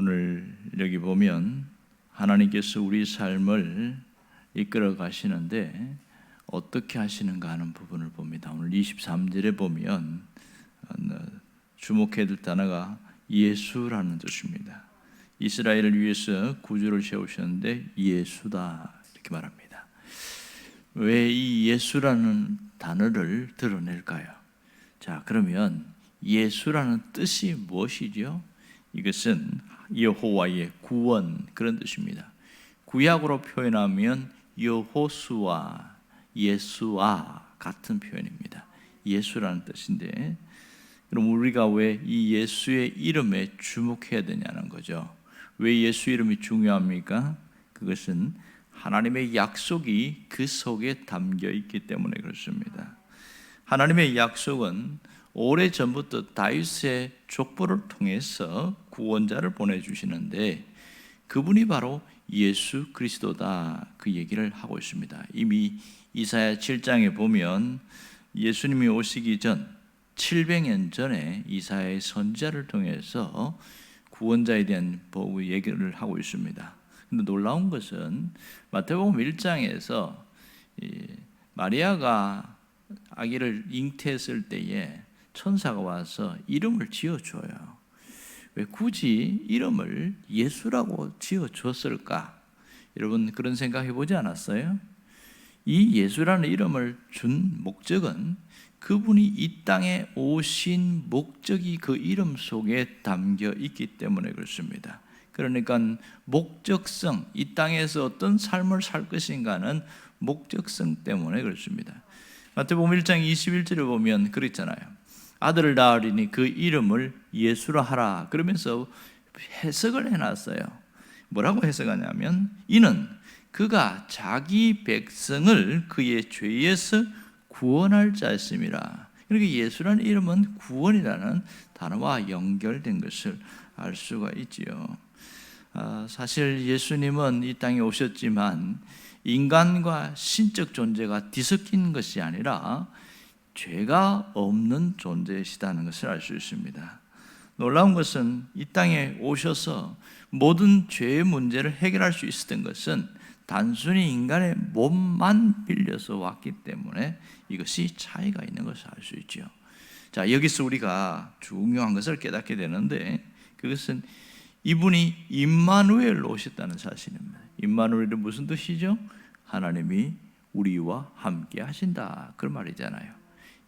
오늘 여기 보면 하나님께서 우리 삶을 이끌어 가시는데 어떻게 하시는가 하는 부분을 봅니다. 오늘 23절에 보면 주목해야 될 단어가 예수라는 뜻입니다. 이스라엘을 위해서 구주를 세우셨는데 예수다 이렇게 말합니다. 왜 이 예수라는 단어를 드러낼까요? 자, 그러면 예수라는 뜻이 무엇이죠? 이것은 여호와의 구원 그런 뜻입니다. 구약으로 표현하면 여호수아, 예수와 같은 표현입니다. 예수라는 뜻인데, 그럼 우리가 왜 이 예수의 이름에 주목해야 되냐는 거죠. 왜 예수 이름이 중요합니까? 그것은 하나님의 약속이 그 속에 담겨 있기 때문에 그렇습니다. 하나님의 약속은 오래전부터 다윗의 족보를 통해서 구원자를 보내주시는데 그분이 바로 예수 그리스도다 그 얘기를 하고 있습니다. 이미 이사야 7장에 보면 예수님이 오시기 전 700년 전에 이사야의 선지자를 통해서 구원자에 대한 보고 얘기를 하고 있습니다. 근데 놀라운 것은 마태복음 1장에서 마리아가 아기를 잉태했을 때에 천사가 와서 이름을 지어줘요. 왜 굳이 이름을 예수라고 지어줬을까? 여러분 그런 생각 해보지 않았어요? 이 예수라는 이름을 준 목적은 그분이 이 땅에 오신 목적이 그 이름 속에 담겨 있기 때문에 그렇습니다. 그러니까 목적성, 이 땅에서 어떤 삶을 살 것인가는 목적성 때문에 그렇습니다. 마태복음 1장 21절에 보면 그랬잖아요. 아들을 낳으리니 그 이름을 예수라 하라. 그러면서 해석을 해놨어요. 뭐라고 해석하냐면 이는 그가 자기 백성을 그의 죄에서 구원할 자였음이라. 그러니까 예수라는 이름은 구원이라는 단어와 연결된 것을 알 수가 있지요. 사실 예수님은 이 땅에 오셨지만 인간과 신적 존재가 뒤섞인 것이 아니라 죄가 없는 존재이시다는 것을 알 수 있습니다. 놀라운 것은 이 땅에 오셔서 모든 죄의 문제를 해결할 수 있었던 것은 단순히 인간의 몸만 빌려서 왔기 때문에 이것이 차이가 있는 것을 알 수 있죠. 자, 여기서 우리가 중요한 것을 깨닫게 되는데 그것은 이분이 임마누엘로 오셨다는 사실입니다. 임마누엘은 무슨 뜻이죠? 하나님이 우리와 함께 하신다 그런 말이잖아요.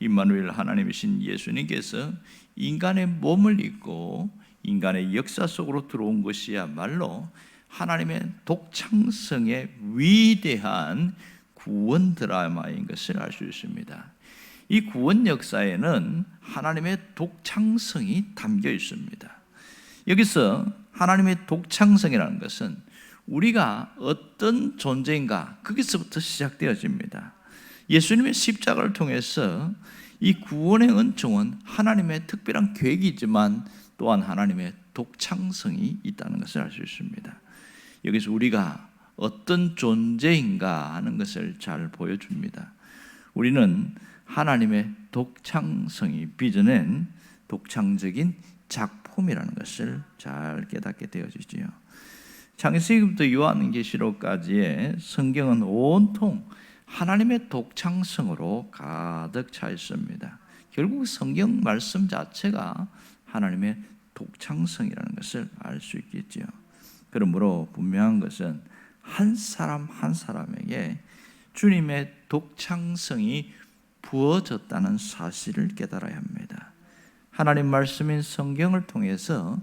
임마누엘 하나님이신 예수님께서 인간의 몸을 입고 인간의 역사 속으로 들어온 것이야말로 하나님의 독창성의 위대한 구원 드라마인 것을 알 수 있습니다. 이 구원 역사에는 하나님의 독창성이 담겨 있습니다. 여기서 하나님의 독창성이라는 것은 우리가 어떤 존재인가 거기서부터 시작되어집니다. 예수님의 십자가를 통해서 이 구원의 은총은 하나님의 특별한 계획이지만 또한 하나님의 독창성이 있다는 것을 알 수 있습니다. 여기서 우리가 어떤 존재인가 하는 것을 잘 보여줍니다. 우리는 하나님의 독창성이 빚어낸 독창적인 작품이라는 것을 잘 깨닫게 되어지지요. 창세기부터 요한계시록까지의 성경은 온통 하나님의 독창성으로 가득 차 있습니다. 결국 성경 말씀 자체가 하나님의 독창성이라는 것을 알 수 있겠죠. 그러므로 분명한 것은 한 사람 한 사람에게 주님의 독창성이 부어졌다는 사실을 깨달아야 합니다. 하나님 말씀인 성경을 통해서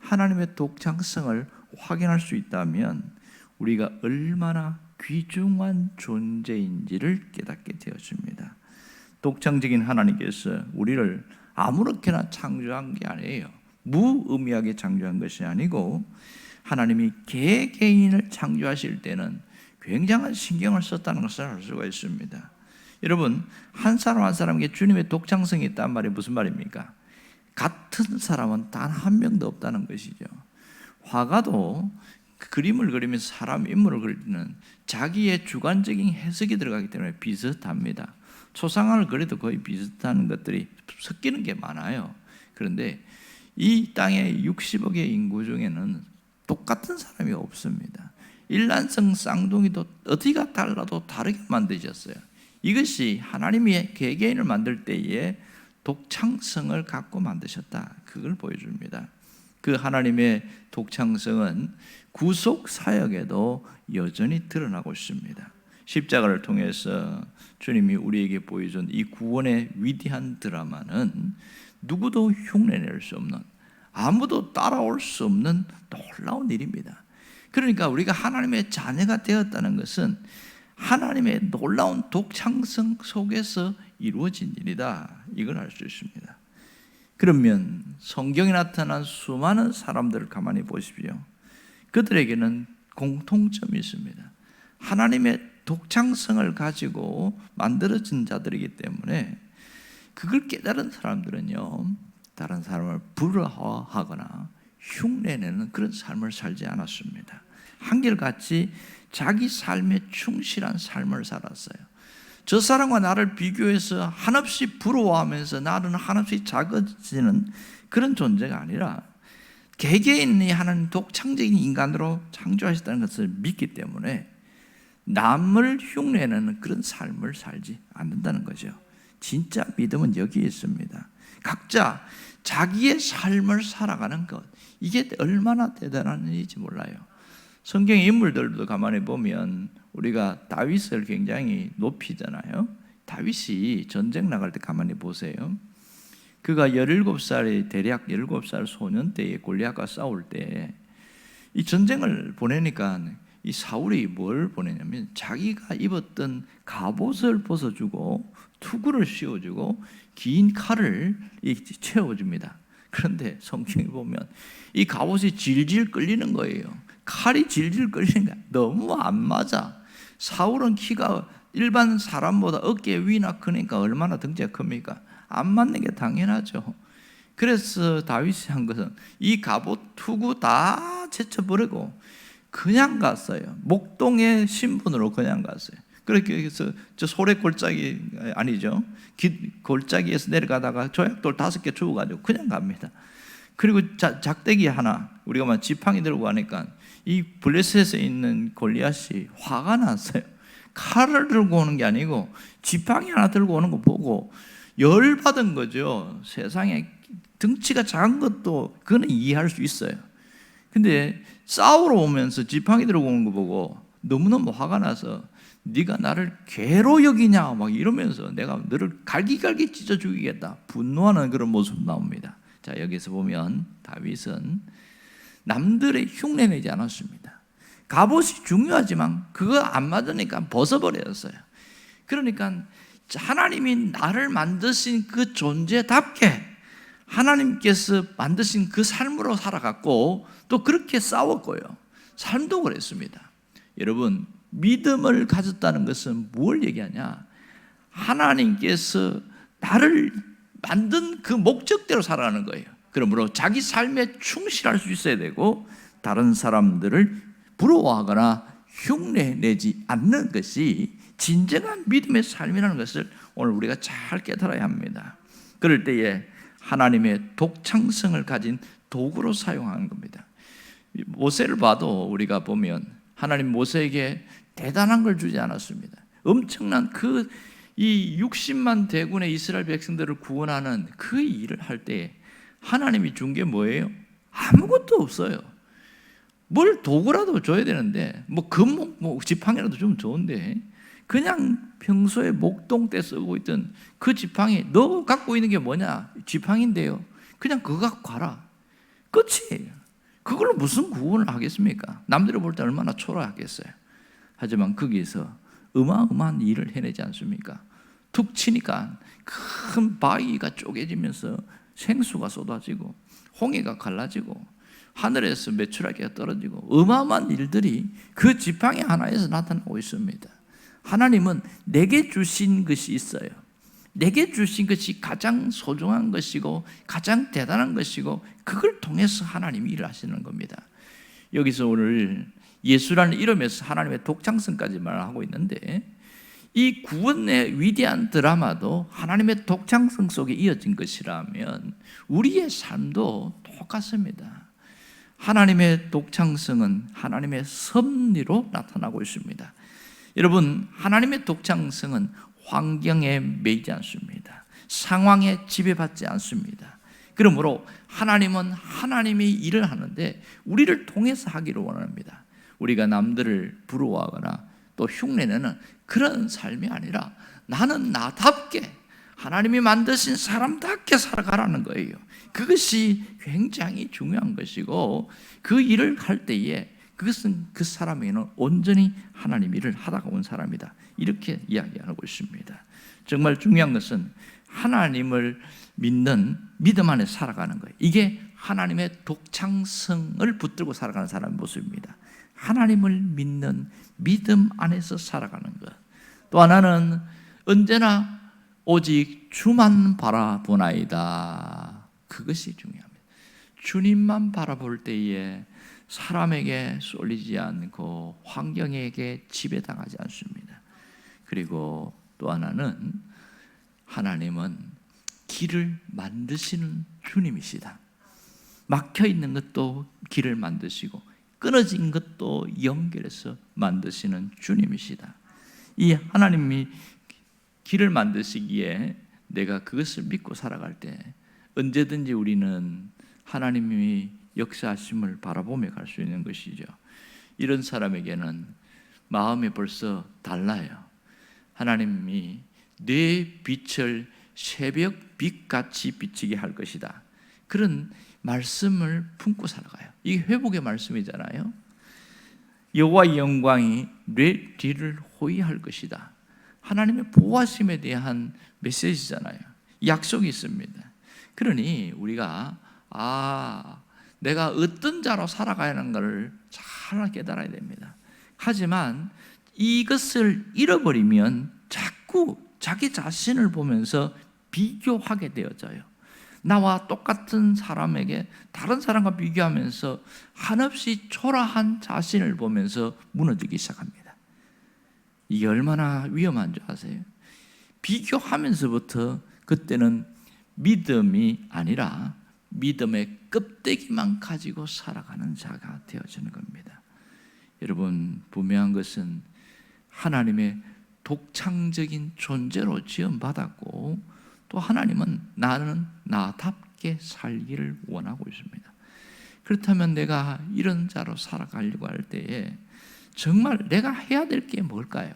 하나님의 독창성을 확인할 수 있다면 우리가 얼마나 귀중한 존재인지를 깨닫게 되어집니다. 독창적인 하나님께서 우리를 아무렇게나 창조한 게 아니에요. 무의미하게 창조한 것이 아니고 하나님이 개개인을 창조하실 때는 굉장한 신경을 썼다는 것을 알 수가 있습니다. 여러분, 한 사람 한 사람에게 주님의 독창성이 있다는 말이 무슨 말입니까? 같은 사람은 단 한 명도 없다는 것이죠. 화가도 그림을 그리면서 사람 인물을 그리는 자기의 주관적인 해석이 들어가기 때문에 비슷합니다. 초상화를 그려도 거의 비슷한 것들이 섞이는 게 많아요. 그런데 이 땅의 60억의 인구 중에는 똑같은 사람이 없습니다. 일란성 쌍둥이도 어디가 달라도 다르게 만드셨어요. 이것이 하나님이 개개인을 만들 때에 독창성을 갖고 만드셨다, 그걸 보여줍니다. 그 하나님의 독창성은 구속 사역에도 여전히 드러나고 있습니다. 십자가를 통해서 주님이 우리에게 보여준 이 구원의 위대한 드라마는 누구도 흉내낼 수 없는, 아무도 따라올 수 없는 놀라운 일입니다. 그러니까 우리가 하나님의 자녀가 되었다는 것은 하나님의 놀라운 독창성 속에서 이루어진 일이다, 이걸 알 수 있습니다. 그러면 성경에 나타난 수많은 사람들을 가만히 보십시오. 그들에게는 공통점이 있습니다. 하나님의 독창성을 가지고 만들어진 자들이기 때문에 그걸 깨달은 사람들은요, 다른 사람을 부러워하거나 흉내내는 그런 삶을 살지 않았습니다. 한결같이 자기 삶에 충실한 삶을 살았어요. 저 사람과 나를 비교해서 한없이 부러워하면서 나는 한없이 작아지는 그런 존재가 아니라 개개인이 하나님 독창적인 인간으로 창조하셨다는 것을 믿기 때문에 남을 흉내내는 그런 삶을 살지 않는다는 거죠. 진짜 믿음은 여기에 있습니다. 각자 자기의 삶을 살아가는 것, 이게 얼마나 대단한 일인지 몰라요. 성경의 인물들도 가만히 보면 우리가 다윗을 굉장히 높이잖아요. 다윗이 전쟁 나갈 때 가만히 보세요. 그가 17살에 대략 17살 소년 때에 골리앗과 싸울 때 이 전쟁을 보내니까 이 사울이 뭘 보내냐면 자기가 입었던 갑옷을 벗어주고 투구를 씌워주고 긴 칼을 채워줍니다. 그런데 성경에 보면 이 갑옷이 질질 끌리는 거예요. 칼이 질질 끌리는 거야. 너무 안 맞아. 사울은 키가 일반 사람보다 어깨 위나 크니까 얼마나 덩치가 큽니까? 안 맞는 게 당연하죠. 그래서 다윗이 한 것은 이 갑옷 투구 다 제쳐버리고 그냥 갔어요. 목동의 신분으로 그냥 갔어요. 그렇게 해서 저 소래 골짜기 아니죠, 골짜기에서 내려가다가 조약돌 5개 주워가지고 그냥 갑니다. 그리고 작대기 하나, 우리가 지팡이 들고 가니까 이 블레셋에 있는 골리앗이 화가 났어요. 칼을 들고 오는 게 아니고 지팡이 하나 들고 오는 거 보고 열받은 거죠. 세상에 덩치가 작은 것도 그거는 이해할 수 있어요. 근데 싸우러 오면서 지팡이 들고 오는 거 보고 너무너무 화가 나서 네가 나를 괴로 여기냐 막 이러면서 내가 너를 갈기갈기 찢어 죽이겠다, 분노하는 그런 모습 나옵니다. 자, 여기서 보면 다윗은 남들의 흉내내지 않았습니다. 갑옷이 중요하지만 그거 안 맞으니까 벗어버렸어요. 그러니까 하나님이 나를 만드신 그 존재답게 하나님께서 만드신 그 삶으로 살아갔고 또 그렇게 싸웠고요. 삶도 그랬습니다. 여러분, 믿음을 가졌다는 것은 뭘 얘기하냐? 하나님께서 나를 만든 그 목적대로 살아가는 거예요. 그러므로 자기 삶에 충실할 수 있어야 되고 다른 사람들을 부러워하거나 흉내내지 않는 것이 진정한 믿음의 삶이라는 것을 오늘 우리가 잘 깨달아야 합니다. 그럴 때에 하나님의 독창성을 가진 도구로 사용하는 겁니다. 모세를 봐도 우리가 보면 하나님 모세에게 대단한 걸 주지 않았습니다. 엄청난 이 60만 대군의 이스라엘 백성들을 구원하는 그 일을 할 때 하나님이 준 게 뭐예요? 아무것도 없어요. 뭘 도구라도 줘야 되는데 지팡이라도 주면 좋은데 그냥 평소에 목동 때 쓰고 있던 그 지팡이, 너 갖고 있는 게 뭐냐? 지팡이인데요. 그냥 그거 갖고 가라. 끝이에요. 그걸로 무슨 구원을 하겠습니까? 남들이 볼 때 얼마나 초라하겠어요. 하지만 거기에서 어마어마한 일을 해내지 않습니까? 툭 치니까 큰 바위가 쪼개지면서 생수가 쏟아지고 홍해가 갈라지고 하늘에서 메추라기가 떨어지고 어마어마한 일들이 그 지팡이 하나에서 나타나고 있습니다. 하나님은 내게 주신 것이 있어요. 내게 주신 것이 가장 소중한 것이고 가장 대단한 것이고 그걸 통해서 하나님이 일을 하시는 겁니다. 여기서 오늘 예수라는 이름에서 하나님의 독창성까지 말하고 있는데 이 구원의 위대한 드라마도 하나님의 독창성 속에 이어진 것이라면 우리의 삶도 똑같습니다. 하나님의 독창성은 하나님의 섭리로 나타나고 있습니다. 여러분, 하나님의 독창성은 환경에 매이지 않습니다. 상황에 지배받지 않습니다. 그러므로 하나님은 하나님이 일을 하는데 우리를 통해서 하기를 원합니다. 우리가 남들을 부러워하거나 또 흉내내는 그런 삶이 아니라 나는 나답게 하나님이 만드신 사람답게 살아가라는 거예요. 그것이 굉장히 중요한 것이고, 그 일을 할 때에 그것은 그 사람에게는 온전히 하나님 일을 하다가 온 사람이다, 이렇게 이야기하고 있습니다. 정말 중요한 것은 하나님을 믿는 믿음 안에 살아가는 거예요. 이게 하나님의 독창성을 붙들고 살아가는 사람의 모습입니다. 하나님을 믿는 믿음 안에서 살아가는 것. 또 하나는 언제나 오직 주만 바라보나이다. 그것이 중요합니다. 주님만 바라볼 때에 사람에게 쏠리지 않고 환경에게 지배당하지 않습니다. 그리고 또 하나는 하나님은 길을 만드시는 주님이시다. 막혀있는 것도 길을 만드시고 끊어진 것도 연결해서 만드시는 주님이시다. 이 하나님이 길을 만드시기에 내가 그것을 믿고 살아갈 때 언제든지 우리는 하나님이 역사하심을 바라보며 갈 수 있는 것이죠. 이런 사람에게는 마음이 벌써 달라요. 하나님이 내 빛을 새벽 빛같이 비치게 할 것이다. 그런 말씀을 품고 살아가요. 이게 회복의 말씀이잖아요. 여호와의 영광이 내 뒤를 호위할 것이다. 하나님의 보호하심에 대한 메시지잖아요. 약속이 있습니다. 그러니 우리가 내가 어떤 자로 살아가야 하는 것을 잘 깨달아야 됩니다. 하지만 이것을 잃어버리면 자꾸 자기 자신을 보면서 비교하게 되어져요. 나와 똑같은 사람에게 다른 사람과 비교하면서 한없이 초라한 자신을 보면서 무너지기 시작합니다. 이게 얼마나 위험한 줄 아세요? 비교하면서부터 그때는 믿음이 아니라 믿음의 껍데기만 가지고 살아가는 자가 되어지는 겁니다. 여러분, 분명한 것은 하나님의 독창적인 존재로 지음받았고, 또 하나님은 나는 나답게 살기를 원하고 있습니다. 그렇다면 내가 이런 자로 살아가려고 할 때에 정말 내가 해야 될 게 뭘까요?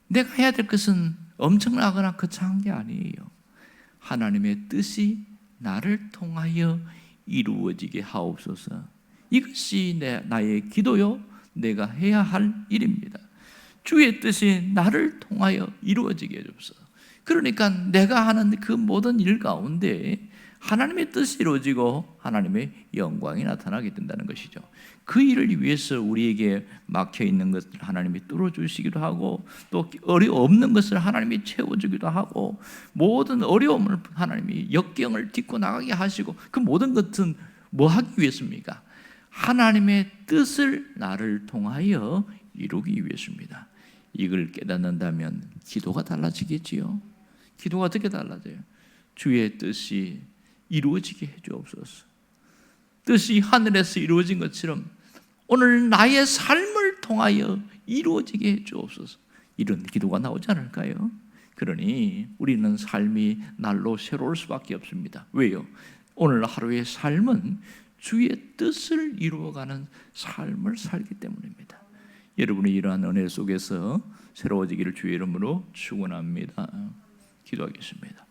내가 해야 될 것은 엄청나거나 거창한 게 아니에요. 하나님의 뜻이 나를 통하여 이루어지게 하옵소서. 이것이 나의 기도요, 내가 해야 할 일입니다. 주의 뜻이 나를 통하여 이루어지게 해주옵소서. 그러니까 내가 하는 그 모든 일 가운데 하나님의 뜻이 이루어지고 하나님의 영광이 나타나게 된다는 것이죠. 그 일을 위해서 우리에게 막혀있는 것을 하나님이 뚫어주시기도 하고, 또 없는 것을 하나님이 채워주기도 하고, 모든 어려움을 하나님이 역경을 딛고 나가게 하시고, 그 모든 것은 뭐 하기 위해서입니까? 하나님의 뜻을 나를 통하여 이루기 위해서입니다. 이걸 깨닫는다면 기도가 달라지겠지요. 기도가 어떻게 달라져요? 주의 뜻이 이루어지게 해주옵소서. 뜻이 하늘에서 이루어진 것처럼 오늘 나의 삶을 통하여 이루어지게 해주옵소서. 이런 기도가 나오지 않을까요? 그러니 우리는 삶이 날로 새로울 수밖에 없습니다. 왜요? 오늘 하루의 삶은 주의 뜻을 이루어가는 삶을 살기 때문입니다. 여러분이 이러한 은혜 속에서 새로워지기를 주의 이름으로 축원합니다. 기도하겠습니다.